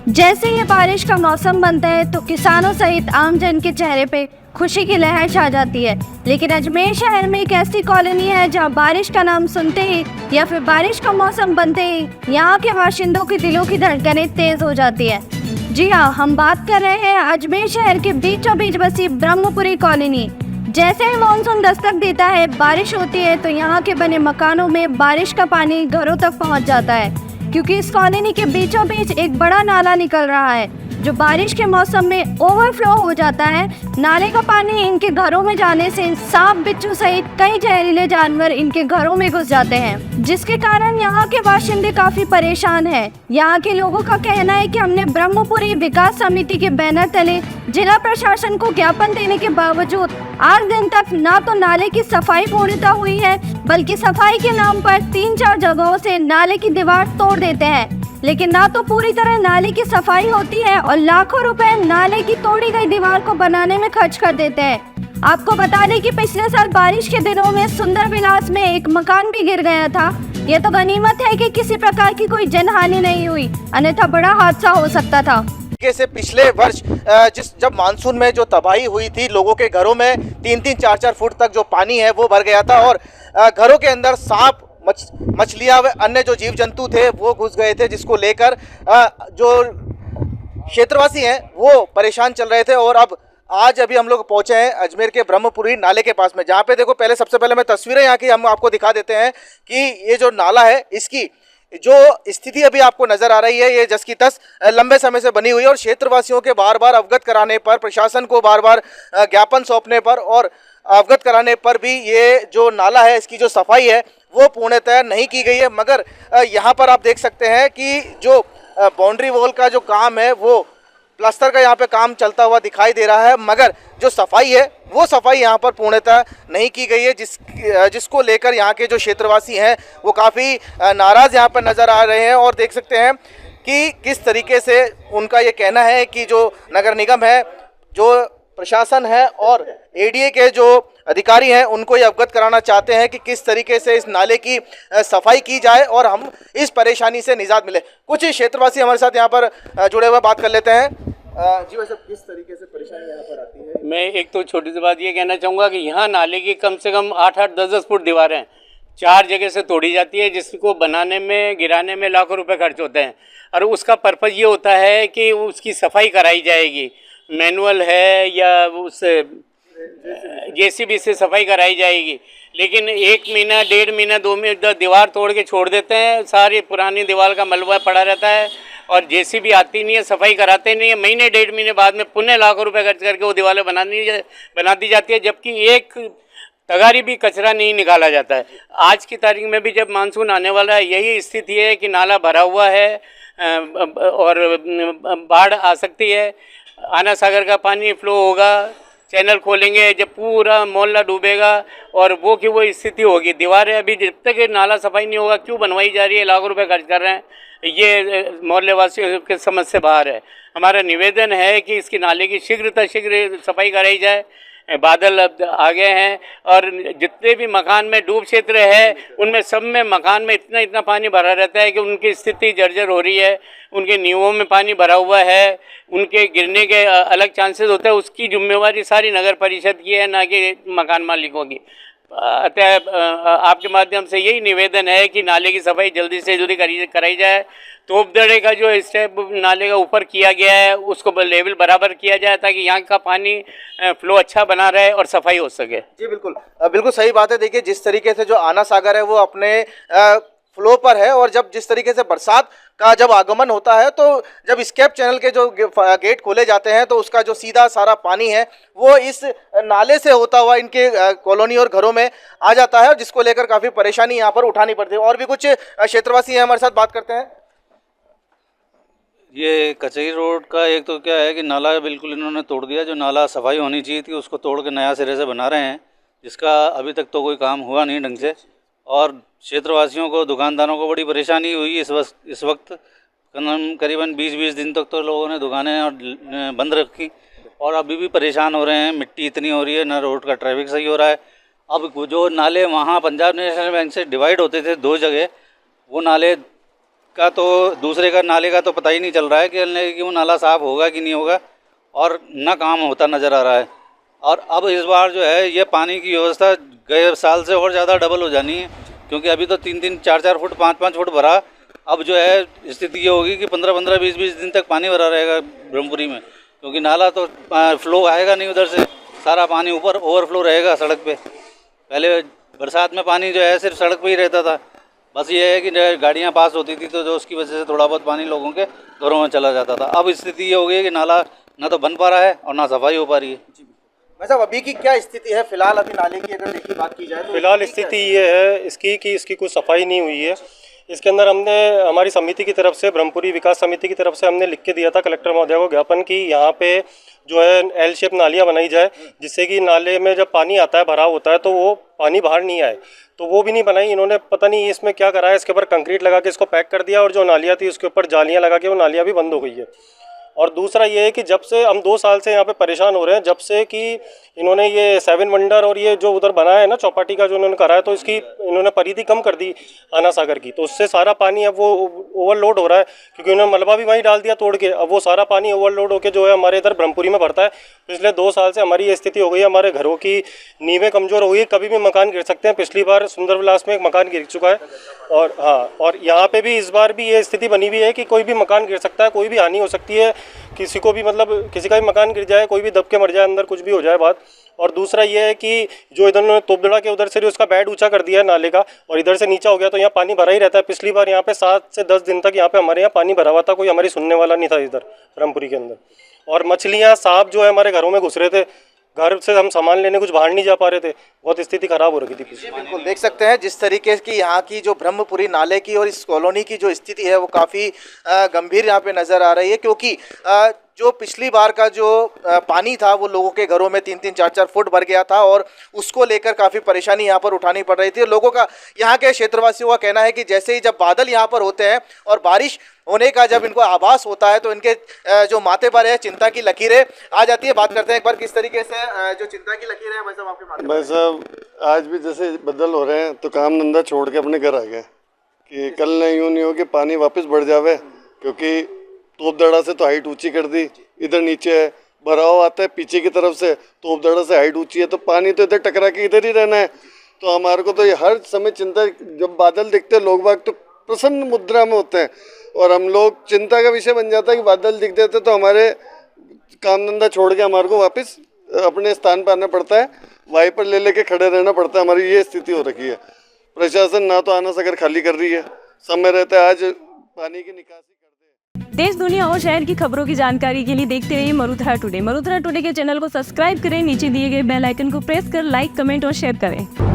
जैसे ही बारिश का मौसम बनता है तो किसानों सहित आमजन के चेहरे पे खुशी की लहर छा जाती है। लेकिन अजमेर शहर में एक ऐसी कॉलोनी है जहां बारिश का नाम सुनते ही या फिर बारिश का मौसम बनते ही यहां के बाशिंदों के दिलों की धड़कनें तेज हो जाती है। जी हाँ, हम बात कर रहे हैं अजमेर शहर के बीचों बीच बसी ब्रह्मपुरी कॉलोनी। जैसे ही मानसून दस्तक देता है, बारिश होती है तो यहाँ के बने मकानों में बारिश का पानी घरों तक पहुँच जाता है, क्योंकि इस कॉलोनी के बीचों बीच एक बड़ा नाला निकल रहा है जो बारिश के मौसम में ओवरफ्लो हो जाता है। नाले का पानी इनके घरों में जाने से सांप, बिच्छू सहित कई जहरीले जानवर इनके घरों में घुस जाते हैं, जिसके कारण यहाँ के बाशिंदे काफी परेशान हैं। यहाँ के लोगों का कहना है कि हमने ब्रह्मपुरी विकास समिति के बैनर तले जिला प्रशासन को ज्ञापन देने के बावजूद आज दिन तक ना तो नाले की सफाई पूर्णतः हुई है, बल्कि सफाई के नाम पर 3-4 जगहों से नाले की दीवार तोड़ देते हैं। लेकिन ना तो पूरी तरह नाले की सफाई होती है और लाखों रुपए नाले की तोड़ी गई दीवार को बनाने में खर्च कर देते हैं। आपको बता दें कि पिछले साल बारिश के दिनों में सुंदर विलास में एक मकान भी गिर गया था। ये तो गनीमत है कि किसी प्रकार की कोई जनहानि नहीं हुई, अन्यथा बड़ा हादसा हो सकता था। से पिछले वर्ष जब मानसून में जो तबाही हुई थी, लोगों के घरों में 3-3, 4-4 फुट तक जो पानी है वो भर गया था और घरों के अंदर सांप, मछलियां व अन्य जो जीव जंतु थे वो घुस गए थे, जिसको लेकर जो क्षेत्रवासी हैं वो परेशान चल रहे थे। और अब आज अभी हम लोग पहुंचे हैं अजमेर के ब्रह्मपुरी नाले के पास में, जहाँ पे देखो पहले सबसे पहले मैं तस्वीरें यहाँ की हम आपको दिखा देते हैं कि ये जो नाला है इसकी जो स्थिति अभी आपको नजर आ रही है, ये जस की तस लंबे समय से बनी हुई है। और क्षेत्रवासियों के बार बार अवगत कराने पर, प्रशासन को बार बार ज्ञापन सौंपने पर और अवगत कराने पर भी ये जो नाला है इसकी जो सफाई है वो पूर्णतः नहीं की गई है। मगर यहाँ पर आप देख सकते हैं कि जो बाउंड्री वॉल का जो काम है वो प्लास्टर का यहाँ पे काम चलता हुआ दिखाई दे रहा है, मगर जो सफाई है वो सफाई यहाँ पर पूर्णतः नहीं की गई है, जिसको लेकर यहाँ के जो क्षेत्रवासी हैं वो काफ़ी नाराज़ यहाँ पर नज़र आ रहे हैं। और देख सकते हैं कि किस तरीके से उनका ये कहना है कि जो नगर निगम है, जो प्रशासन है और एडीए के जो अधिकारी हैं उनको ये अवगत कराना चाहते हैं कि किस तरीके से इस नाले की सफाई की जाए और हम इस परेशानी से निजात मिले। कुछ क्षेत्रवासी हमारे साथ यहाँ पर जुड़े हुए बात कर लेते हैं। जी वैसे किस तरीके से परेशानी यहाँ पर आती है? मैं एक तो छोटी सी बात ये कहना चाहूँगा कि यहाँ नाले की कम से कम 8-8, 10-10 फुट दीवारें 4 जगह से तोड़ी जाती है, जिसको बनाने में, गिराने में लाखों रुपए खर्च होते हैं। और उसका पर्पज़ ये होता है कि उसकी सफाई कराई जाएगी, मैनुअल है या उस जेसीबी से सफाई कराई जाएगी। लेकिन 1 महीना, 1.5 महीना, 2 महीना दीवार तोड़ के छोड़ देते हैं, सारी पुरानी दीवार का मलबा पड़ा रहता है और जेसीबी आती नहीं है, सफाई कराते नहीं है। महीने 1.5 महीने बाद में पुनः लाखों रुपए खर्च करके वो दीवारें बना दी जाती है, जबकि एक तगारी भी कचरा नहीं निकाला जाता है। आज की तारीख में भी जब मानसून आने वाला है, यही स्थिति है कि नाला भरा हुआ है और बाढ़ आ सकती है। आना सागर का पानी फ्लो होगा, चैनल खोलेंगे, जब पूरा मोहल्ला डूबेगा और वो की वो स्थिति होगी। दीवारें अभी जब तक नाला सफाई नहीं होगा क्यों बनवाई जा रही है, लाखों रुपए खर्च कर रहे हैं, ये मोहल्ले वासियों के समझ से बाहर है। हमारा निवेदन है कि इसकी नाले की शीघ्र सफाई कराई जाए। बादल अब आ गए हैं और जितने भी मकान में डूब क्षेत्र है उनमें सब में मकान में इतना पानी भरा रहता है कि उनकी स्थिति जर्जर हो रही है। उनके नींवों में पानी भरा हुआ है, उनके गिरने के अलग चांसेस होते हैं। उसकी जिम्मेवारी सारी नगर परिषद की है, ना कि मकान मालिकों की। अतः आपके माध्यम से यही निवेदन है कि नाले की सफाई जल्दी से जल्दी कराई जाए। तोपदड़े का जो स्टेप नाले का ऊपर किया गया है उसको लेवल बराबर किया जाए, ताकि यहाँ का पानी फ्लो अच्छा बना रहे और सफाई हो सके। जी बिल्कुल, बिल्कुल सही बात है। देखिए जिस तरीके से जो आना सागर है वो अपने फ्लो पर है और जब जिस तरीके से बरसात का जब आगमन होता है तो जब स्केप चैनल के जो गेट खोले जाते हैं तो उसका जो सीधा सारा पानी है वो इस नाले से होता हुआ इनके कॉलोनी और घरों में आ जाता है, जिसको लेकर काफ़ी परेशानी यहाँ पर उठानी पड़ती है। और भी कुछ क्षेत्रवासी हैं हमारे साथ, बात करते हैं। ये कचहरी रोड का एक तो क्या है कि नाला बिल्कुल इन्होंने तोड़ दिया। जो नाला सफाई होनी चाहिए थी उसको तोड़ के नया सिरे से बना रहे हैं, जिसका अभी तक तो कोई काम हुआ नहीं ढंग से। और क्षेत्रवासियों को, दुकानदारों को बड़ी परेशानी हुई इस वक्त करीबन 20-20 दिन तक तो लोगों ने दुकानें और बंद रखी और अभी भी परेशान हो रहे हैं। मिट्टी इतनी हो रही है, ना रोड का ट्रैफिक सही हो रहा है। अब जो नाले वहाँ पंजाब नेशनल बैंक से डिवाइड होते थे 2 जगह, वो नाले का तो दूसरे का नाले का तो पता ही नहीं चल रहा है कि वो नाला साफ़ होगा कि नहीं होगा, और ना काम होता नज़र आ रहा है। और अब इस बार जो है ये पानी की व्यवस्था गए साल से और ज़्यादा डबल हो जानी है, क्योंकि अभी तो 3-3, 4-4 फुट, 5-5 फुट भरा। अब जो है स्थिति ये होगी कि 15-15, 20-20 दिन तक पानी भरा रहेगा ब्रह्मपुरी में, क्योंकि नाला तो फ्लो आएगा नहीं उधर से, सारा पानी ऊपर ओवरफ्लो रहेगा सड़क पे। पहले बरसात में पानी जो है सिर्फ सड़क पे ही रहता था, बस ये है कि गाड़ियाँ पास होती थी तो जो उसकी वजह से थोड़ा बहुत पानी लोगों के घरों में चला जाता था। अब स्थिति ये हो गई है कि नाला ना तो बन पा रहा है और ना सफाई हो पा रही है। मतलब अभी की क्या स्थिति है फिलहाल, अभी नाले की अगर देखी बात की जाए तो फिलहाल स्थिति ये है इसकी कि इसकी कोई सफाई नहीं हुई है। इसके अंदर हमने हमारी समिति की तरफ से, ब्रह्मपुरी विकास समिति की तरफ से हमने लिख के दिया था कलेक्टर महोदय को ज्ञापन कि यहाँ पे जो है एल शेप नालियाँ बनाई जाए, जिससे कि नाले में जब पानी आता है, भराव होता है, तो वो पानी बाहर नहीं आए। तो वो भी नहीं बनाई इन्होंने, पता नहीं इसमें क्या करा है। इसके ऊपर कंक्रीट लगा के इसको पैक कर दिया और जो नालियाँ थी उसके ऊपर जालियाँ लगा के वो नालियाँ भी बंद हो गई है। और दूसरा ये है कि जब से हम 2 साल से यहाँ पे परेशान हो रहे हैं, जब से कि इन्होंने ये 7 वंडर और ये जो उधर बनाया है ना चौपाटी का जो इन्होंने करा है, तो इसकी इन्होंने परिधि कम कर दी आना सागर की, तो उससे सारा पानी अब वो ओवरलोड हो रहा है, क्योंकि उन्होंने मलबा भी वहीं डाल दिया तोड़ के। अब वो सारा पानी ओवरलोड होकर जो है हमारे इधर ब्रह्मपुरी में भरता है। पिछले 2 साल से हमारी ये स्थिति हो गई है, हमारे घरों की नींवें कमज़ोर हो गई, कभी भी मकान गिर सकते हैं। पिछली बार सुंदर विलास में एक मकान गिर चुका है, और हाँ, और यहाँ पे भी इस बार भी ये स्थिति बनी हुई है कि कोई भी मकान गिर सकता है, कोई भी हानि हो सकती है, किसी को भी, मतलब किसी का भी मकान गिर जाए, कोई भी दब के मर जाए अंदर, कुछ भी हो जाए बात। और दूसरा ये है कि जो इधर उन्होंने तोपदड़ा के उधर से उसका बेड ऊंचा कर दिया है नाले का, और इधर से नीचा हो गया, तो यहाँ पानी भरा ही रहता है। पिछली बार यहाँ पे 7 से 10 दिन तक यहाँ पे हमारे यहाँ पानी भरा हुआ था, कोई हमारी सुनने वाला नहीं था इधर ब्रह्मपुरी के अंदर। और मछलियाँ, सांप जो है हमारे घरों में घुस रहे थे, घर से हम सामान लेने कुछ बाहर नहीं जा पा रहे थे, बहुत स्थिति खराब हो रही थी। बिल्कुल देख सकते हैं जिस तरीके की यहाँ की जो ब्रह्मपुरी नाले की और इस कॉलोनी की जो स्थिति है वो काफ़ी गंभीर यहाँ पे नज़र आ रही है, क्योंकि जो पिछली बार का जो पानी था वो लोगों के घरों में 3-3, 4-4 फुट भर गया था, और उसको लेकर काफ़ी परेशानी यहाँ पर उठानी पड़ रही थी। लोगों का, यहाँ के क्षेत्रवासियों का कहना है कि जैसे ही जब बादल यहाँ पर होते हैं और बारिश होने का जब इनको आभास होता है, तो इनके जो माथे पर है चिंता की लकीरें आ जाती है। बात करते हैं एक बार किस तरीके से जो चिंता की लकीरें हैं भाई साहब आपके माथे पर। भाई साहब, आज भी जैसे बदल हो रहे हैं तो काम धंधा छोड़ के अपने घर आ गए कि कल नहीं यूँ नहीं हो कि पानी वापस बढ़ जावे, क्योंकि तोपदड़ा से तो हाइट ऊंची कर दी, इधर नीचे है, भराव आता है पीछे की तरफ से, तोपदड़ा से हाइट ऊंची है, तो पानी तो इधर टकरा के इधर ही रहना है। तो हमारे को तो ये हर समय चिंता, जब बादल दिखते हैं लोग बाग तो प्रसन्न मुद्रा में होते हैं, और हम लोग चिंता का विषय बन जाता है कि बादल दिख देते तो हमारे काम धंधा छोड़ के हमारे को वापस अपने स्थान पर आना पड़ता है, वाइपर ले लेके खड़े रहना पड़ता है। हमारी ये स्थिति हो रखी है। प्रशासन ना तो आना सागर खाली कर रही है, समय रहता है आज पानी की निकासी कर दे। देश, दुनिया और शहर की खबरों की जानकारी के लिए देखते रहिए मरुधरा टुडे। मरुधरा टुडे के चैनल को सब्सक्राइब करें, नीचे दिए गए बेल आइकन को प्रेस कर लाइक, कमेंट और शेयर करें।